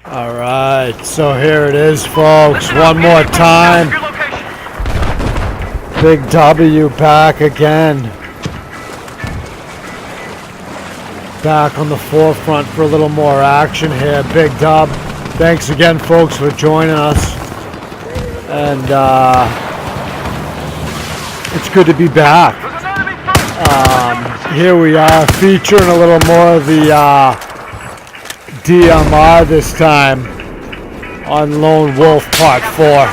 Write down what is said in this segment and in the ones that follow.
All right, so here it is, folks. One more time. Big W back again. Back on the forefront for a little more action here. Big Dub. Thanks again, folks, for joining us. And it's good to be back. Here we are featuring a little more of the DMR this time on Lone Wolf Part 4.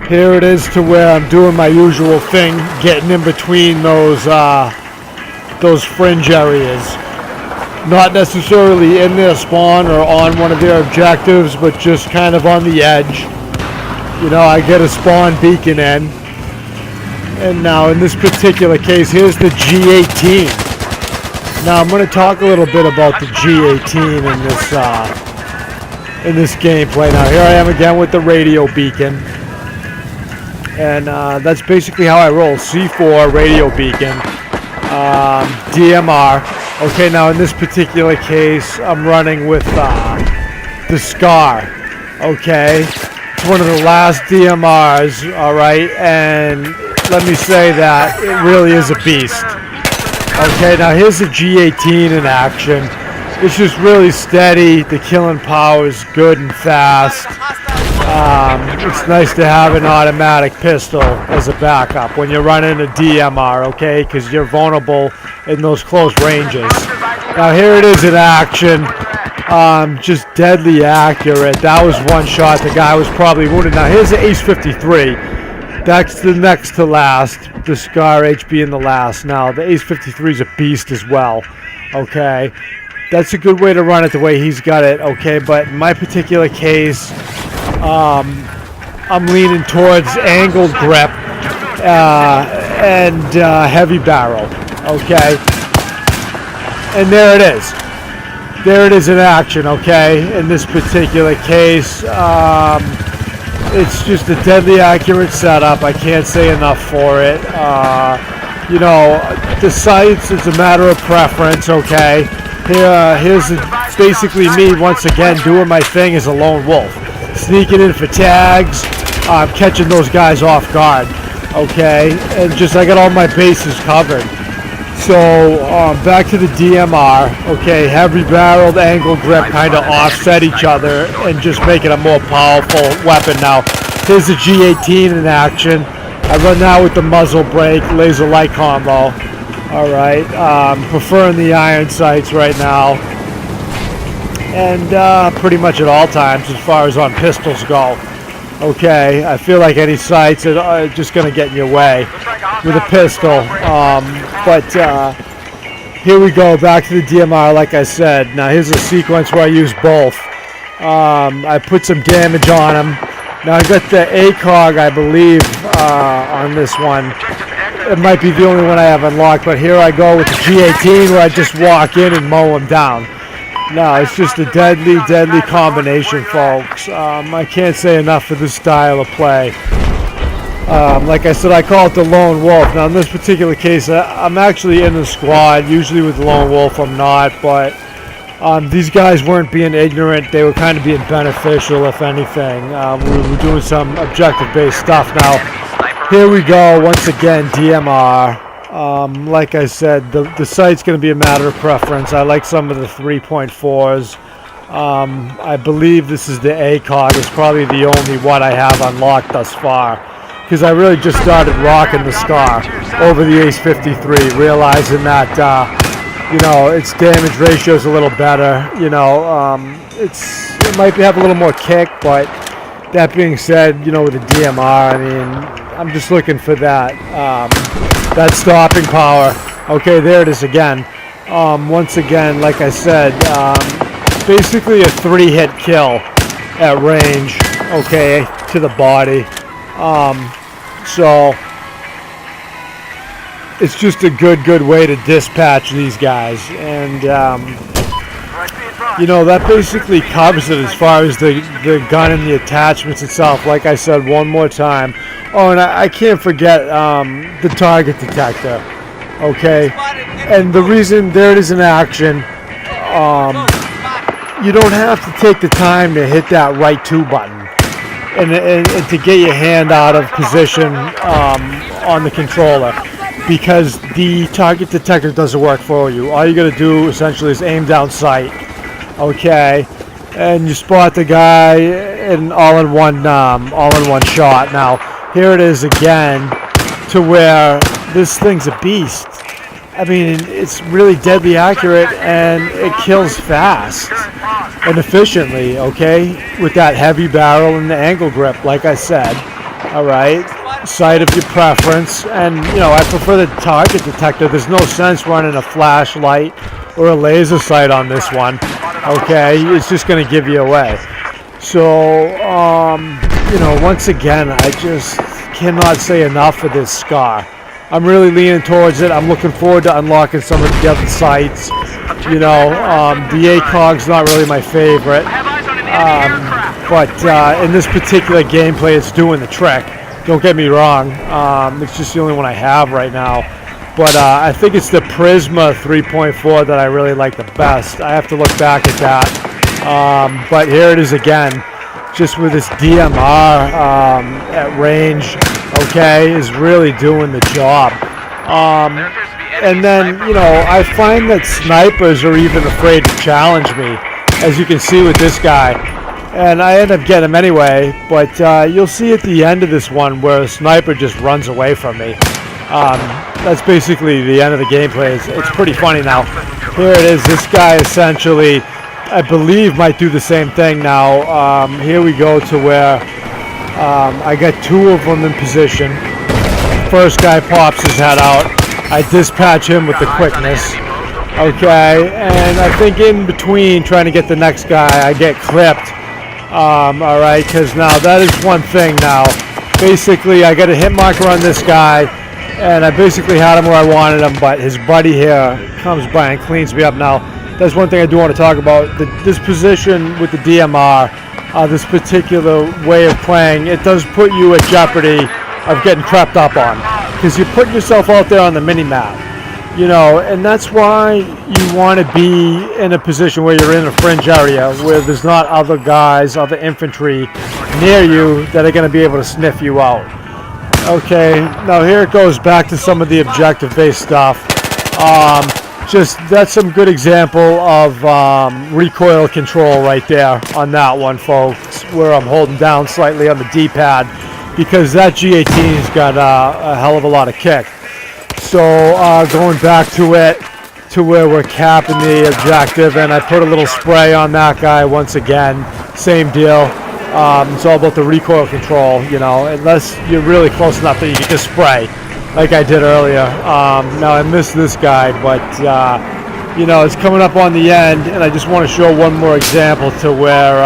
Here it is to where I'm doing my usual thing, getting in between those fringe areas. Not necessarily in their spawn or on one of their objectives, but just kind of on the edge. You know, I get a spawn beacon in. And now in this particular case, here's the G18. Now I'm going to talk a little bit about the G18 in this gameplay. Now here I am again with the radio beacon. And that's basically how I roll. C4 radio beacon. DMR. Okay, now in this particular case, I'm running with the SCAR. Okay, it's one of the last DMRs. All right, and let me say that it really is a beast. Okay, now here's the G18 in action. It's just really steady. The killing power is good and fast. It's nice to have an automatic pistol as a backup when you're running a DMR, okay, because you're vulnerable in those close ranges. Now here it is in action, just deadly accurate. That was one shot. The guy was probably wounded. Now here's the Ace 53. That's the next to last. The SCAR H being the last. Now the Ace 53 is a beast as well, okay. That's a good way to run it the way he's got it, okay, but in my particular case, I'm leaning towards angled grip and heavy barrel, okay? And there it is. There it is in action, okay? In this particular case, it's just a deadly accurate setup. I can't say enough for it. You know, the sights, it's a matter of preference, okay? Here's basically me once again doing my thing as a lone wolf. Sneaking in for tags, catching those guys off guard, okay, and just I got all my bases covered. So back to the DMR, okay, heavy barreled angle grip kind of offset each other and just make it a more powerful weapon. Now here's the G18 in action. I run now with the muzzle brake, laser light combo. All right, preferring the iron sights right now. And pretty much at all times as far as on pistols go. Okay, I feel like any sights are just going to get in your way with a pistol. But here we go, back to the DMR like I said. Now here's a sequence where I use both. I put some damage on him. Now I got the ACOG, I believe, on this one. It might be the only one I have unlocked, but here I go with the G18 where I just walk in and mow him down. No, it's just a deadly, deadly combination, folks. I can't say enough for this style of play. Like I said, I call it the Lone Wolf. Now, in this particular case, I'm actually in the squad. Usually with the Lone Wolf, I'm not. But these guys weren't being ignorant. They were kind of being beneficial, if anything. We were doing some objective-based stuff. Now, here we go. Once again, DMR. Like I said, the sight's going to be a matter of preference. I like some of the 3.4s. I believe this is the ACOG. It's probably the only one I have unlocked thus far. Because I really just started rocking the SCAR over the Ace 53, realizing that, you know, its damage ratio is a little better. You know, it might have a little more kick, but that being said, you know, with the DMR, I mean, I'm just looking for that. That stopping power. Okay, there it is again. Once again, like I said, basically a 3-hit kill at range, okay, to the body. So it's just a good way to dispatch these guys. And you know, that basically covers it as far as the gun and the attachments itself. Like I said, one more time. Oh, and I can't forget the target detector. Okay, and the reason there it is in action. you don't have to take the time to hit that right 2 button and to get your hand out of position on the controller, because the target detector doesn't work for you. All you got to do essentially is aim down sight, okay, and you spot the guy in all in one shot. Now here it is again, to where this thing's a beast. I mean, it's really deadly accurate, and it kills fast and efficiently, okay, with that heavy barrel and the angle grip, like I said. All right, sight of your preference, and you know, I prefer the target detector. There's no sense running a flashlight or a laser sight on this one, okay? It's just going to give you away. So, you know, once again, I just cannot say enough for this SCAR. I'm really leaning towards it. I'm looking forward to unlocking some of the other sites. You know, the ACOG's not really my favorite, but in this particular gameplay, it's doing the trick. Don't get me wrong. It's just the only one I have right now. But I think it's the Prisma 3.4 that I really like the best. I have to look back at that. But here it is again, just with this DMR at range, okay, is really doing the job. And then, you know, I find that snipers are even afraid to challenge me, as you can see with this guy. And I end up getting him anyway, but you'll see at the end of this one where a sniper just runs away from me. That's basically the end of the gameplay. It's pretty funny now. Here it is. This guy essentially, I believe, might do the same thing now. Here we go to where I got 2 of them in position. First guy pops his head out. I dispatch him with the quickness. Okay, and I think in between trying to get the next guy, I get clipped. Alright, because now that is one thing now. Basically, I got a hit marker on this guy, and I basically had him where I wanted him, but his buddy here comes by and cleans me up. Now, that's one thing I do want to talk about. This position with the DMR, this particular way of playing, it does put you at jeopardy of getting crept up on, because you're putting yourself out there on the mini-map. You know, and that's why you want to be in a position where you're in a fringe area where there's not other guys, other infantry near you that are going to be able to sniff you out. Okay, now here it goes back to some of the objective-based stuff. Just, that's some good example of recoil control right there on that one, folks, where I'm holding down slightly on the D-pad, because that G18's got a hell of a lot of kick. So going back to it, to where we're capping the objective, and I put a little spray on that guy once again. Same deal. It's all about the recoil control, you know, unless you're really close enough that you can just spray, like I did earlier. Now I missed this guy, but you know, it's coming up on the end, and I just want to show one more example to where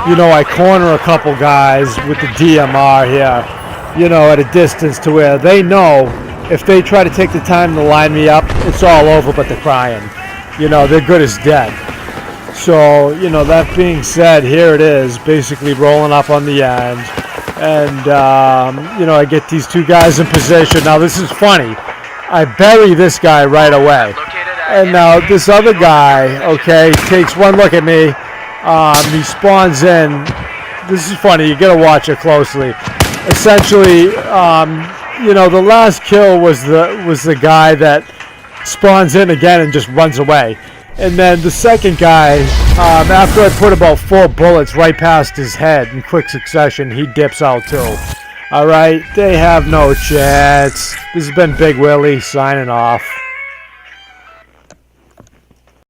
you know, I corner a couple guys with the DMR here, you know, at a distance to where they know if they try to take the time to line me up, it's all over but they're crying. You know, they're good as dead. So, you know, that being said, here it is, basically rolling up on the end. And, you know, I get these 2 guys in position. Now, this is funny. I bury this guy right away. And now this other guy, okay, takes one look at me. He spawns in. This is funny. You got to watch it closely. Essentially, you know, the last kill was the guy that spawns in again and just runs away. And then the second guy, after I put about 4 bullets right past his head in quick succession, he dips out too. Alright, they have no chance. This has been Big Willie signing off.